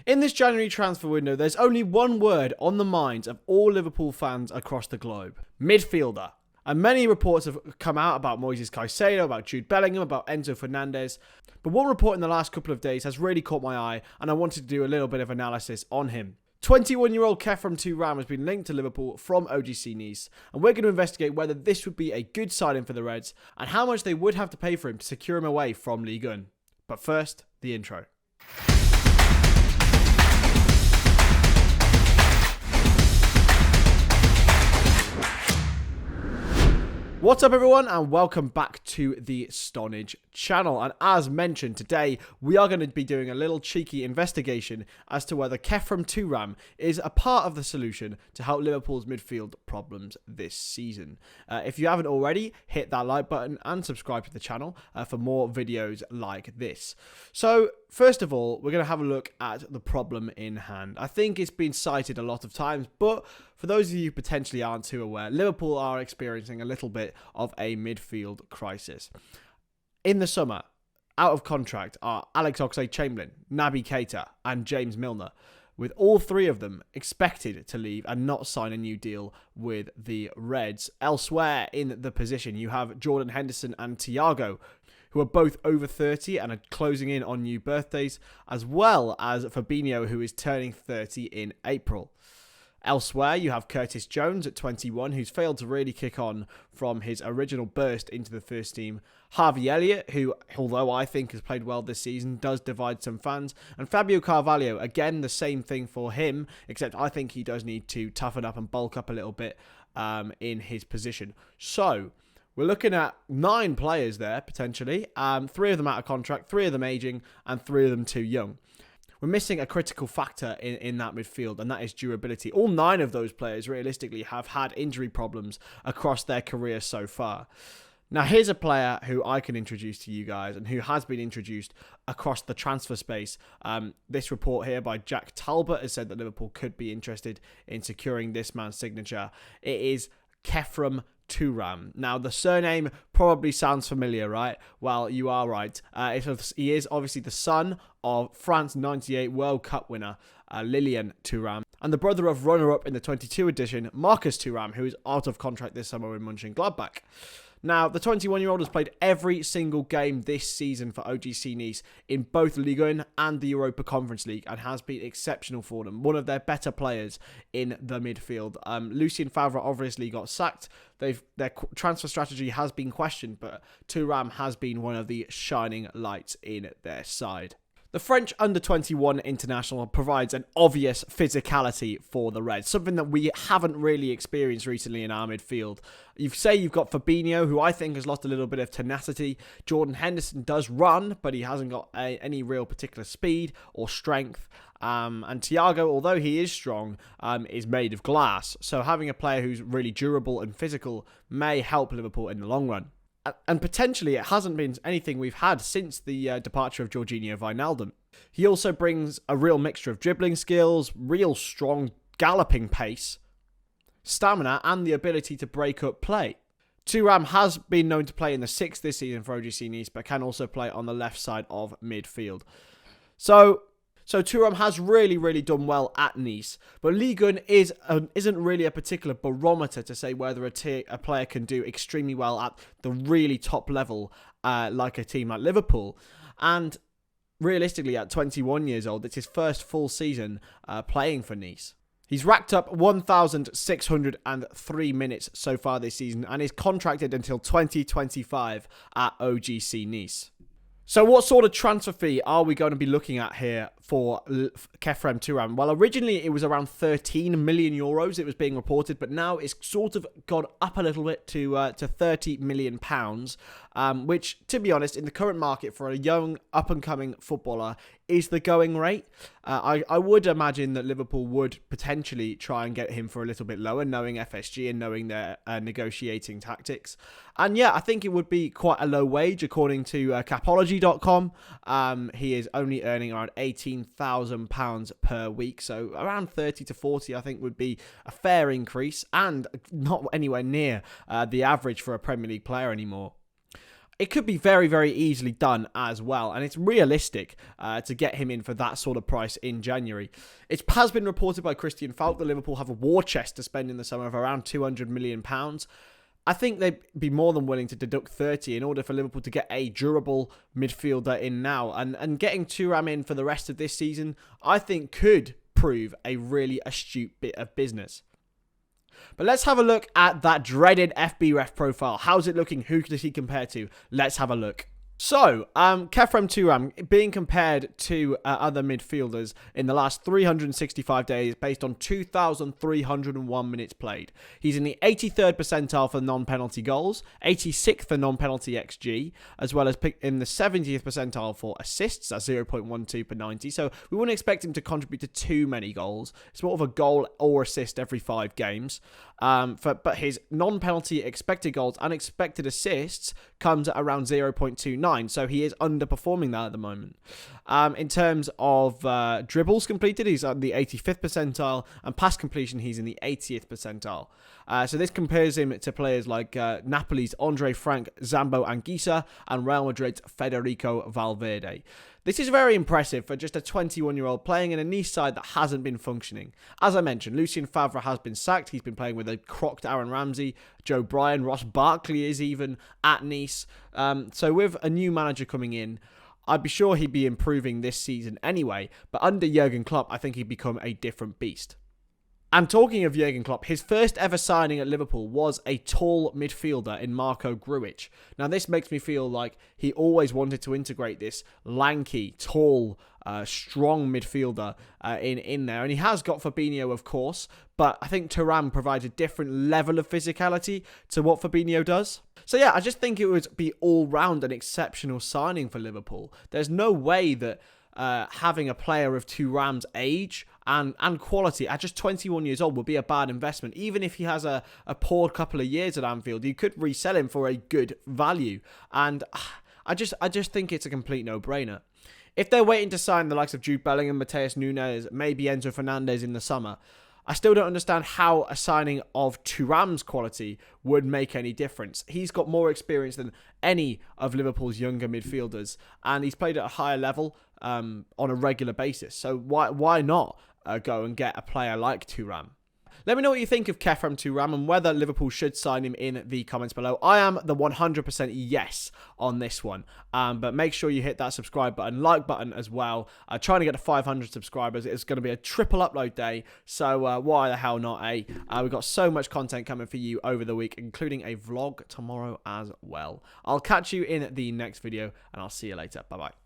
In this January transfer window, there's only one word on the minds of all Liverpool fans across the globe: midfielder. And many reports have come out about Moises Caicedo, about Jude Bellingham, about Enzo Fernandez. But one report in the last couple of days has really caught my eye, and I wanted to do a little bit of analysis on him. 21-year-old Khephren Thuram has been linked to Liverpool from OGC Nice, and we're going to investigate whether this would be a good signing for the Reds, and how much they would have to pay for him to secure him away from Ligue. But first, the intro. What's up everyone, and welcome back to the Stonage channel. And as mentioned, today we are going to be doing a little cheeky investigation as to whether Khephren Thuram is a part of the solution to help Liverpool's midfield problems this season. If you haven't already, hit that like button and subscribe to the channel for more videos like this. So first of all, we're going to have a look at the problem in hand. I think it's been cited a lot of times, but for those of you who potentially aren't too aware, Liverpool are experiencing a little bit of a midfield crisis. In the summer, out of contract are Alex Oxlade-Chamberlain, Naby Keita and James Milner, with all three of them expected to leave and not sign a new deal with the Reds. Elsewhere in the position, you have Jordan Henderson and Thiago, who are both over 30 and are closing in on new birthdays, as well as Fabinho, who is turning 30 in April. Elsewhere, you have Curtis Jones at 21, who's failed to really kick on from his original burst into the first team. Harvey Elliott, who, although I think has played well this season, does divide some fans. And Fabio Carvalho, again, the same thing for him, except I think he does need to toughen up and bulk up a little bit in his position. So we're looking at 9 players there, potentially. 3 of them out of contract, 3 of them aging, and 3 of them too young. We're missing a critical factor in that midfield, and that is durability. All 9 of those players, realistically, have had injury problems across their career so far. Now, here's a player who I can introduce to you guys, and who has been introduced across the transfer space. This report here by Jack Talbot has said that Liverpool could be interested in securing this man's signature. It is Khephren Thuram. Now, the surname probably sounds familiar, right? Well, you are right. He is obviously the son of France 98 World Cup winner Lilian Thuram, and the brother of runner-up in the 22 edition Marcus Thuram, who is out of contract this summer in Mönchengladbach. Now, the 21-year-old has played every single game this season for OGC Nice in both Ligue and the Europa Conference League, and has been exceptional for them. One of their better players in the midfield. Lucien Favre obviously got sacked. Their transfer strategy has been questioned, but Thuram has been one of the shining lights in their side. The French under-21 international provides an obvious physicality for the Reds, something that we haven't really experienced recently in our midfield. You've got Fabinho, who I think has lost a little bit of tenacity. Jordan Henderson does run, but he hasn't got any real particular speed or strength. And Thiago, although he is strong, is made of glass. So having a player who's really durable and physical may help Liverpool in the long run. And potentially it hasn't been anything we've had since the departure of Jorginho Wijnaldum. He also brings a real mixture of dribbling skills, real strong galloping pace, stamina, and the ability to break up play. Thuram has been known to play in the 6 this season for OGC Nice, but can also play on the left side of midfield. So Thuram has really done well at Nice, but Ligue isn't really a particular barometer to say whether a player can do extremely well at the really top level, like a team like Liverpool. And realistically, at 21 years old, it's his first full season playing for Nice. He's racked up 1,603 minutes so far this season and is contracted until 2025 at OGC Nice. So what sort of transfer fee are we going to be looking at here for Khephren Thuram? Well, originally it was around 13 million euros it was being reported, but now it's sort of gone up a little bit to 30 million pounds, which, to be honest, in the current market for a young up-and-coming footballer is the going rate. I would imagine that Liverpool would potentially try and get him for a little bit lower, knowing FSG and knowing their negotiating tactics. And yeah, I think it would be quite a low wage, according to Capology.com. He is only earning around £18,000 per week, so around 30 to 40, I think, would be a fair increase, and not anywhere near the average for a Premier League player anymore. it could be very, very easily done as well. And it's realistic to get him in for that sort of price in January. It has been reported by Christian Falk that Liverpool have a war chest to spend in the summer of around £200 million. I think they'd be more than willing to deduct 30 in order for Liverpool to get a durable midfielder in now. And getting Thuram in for the rest of this season, I think could prove a really astute bit of business. But let's have a look at that dreaded FBref profile. How's it looking? Who does he compare to? Let's have a look. So, Khephren Thuram being compared to other midfielders in the last 365 days based on 2,301 minutes played. He's in the 83rd percentile for non-penalty goals, 86th for non-penalty XG, as well as in the 70th percentile for assists, that's 0.12 per 90. So we wouldn't expect him to contribute to too many goals. It's more of a goal or assist every 5 games. But his non-penalty expected goals and expected assists comes at around 0.29, so he is underperforming that at the moment. In terms of dribbles completed, he's on the 85th percentile, and pass completion, he's in the 80th percentile. So this compares him to players like Napoli's Andre Frank, Zambo Anguissa, and Real Madrid's Federico Valverde. This is very impressive for just a 21-year-old playing in a Nice side that hasn't been functioning. As I mentioned, Lucien Favre has been sacked. He's been playing with a crocked Aaron Ramsey, Joe Bryan, Ross Barkley is even at Nice. So with a new manager coming in, I'd be sure he'd be improving this season anyway. But under Jurgen Klopp, I think he'd become a different beast. And talking of Jurgen Klopp, his first ever signing at Liverpool was a tall midfielder in Marco Grujic. Now, this makes me feel like he always wanted to integrate this lanky, tall, strong midfielder in there. And he has got Fabinho, of course, but I think Thuram provides a different level of physicality to what Fabinho does. So yeah, I just think it would be all-round an exceptional signing for Liverpool. There's no way that having a player of Thuram's age and quality at just 21 years old would be a bad investment. Even if he has a poor couple of years at Anfield, you could resell him for a good value. And I just think it's a complete no-brainer. If they're waiting to sign the likes of Jude Bellingham, Mateus Nunes, maybe Enzo Fernandez in the summer, I still don't understand how a signing of Thuram's quality would make any difference. He's got more experience than any of Liverpool's younger midfielders, and he's played at a higher level on a regular basis. So why not go and get a player like Thuram? Let me know what you think of Khephren Thuram and whether Liverpool should sign him in the comments below. I am the 100% yes on this one. But make sure you hit that subscribe button, like button as well. Trying to get to 500 subscribers. It's going to be a triple upload day. So why the hell not, eh? We've got so much content coming for you over the week, including a vlog tomorrow as well. I'll catch you in the next video, and I'll see you later. Bye-bye.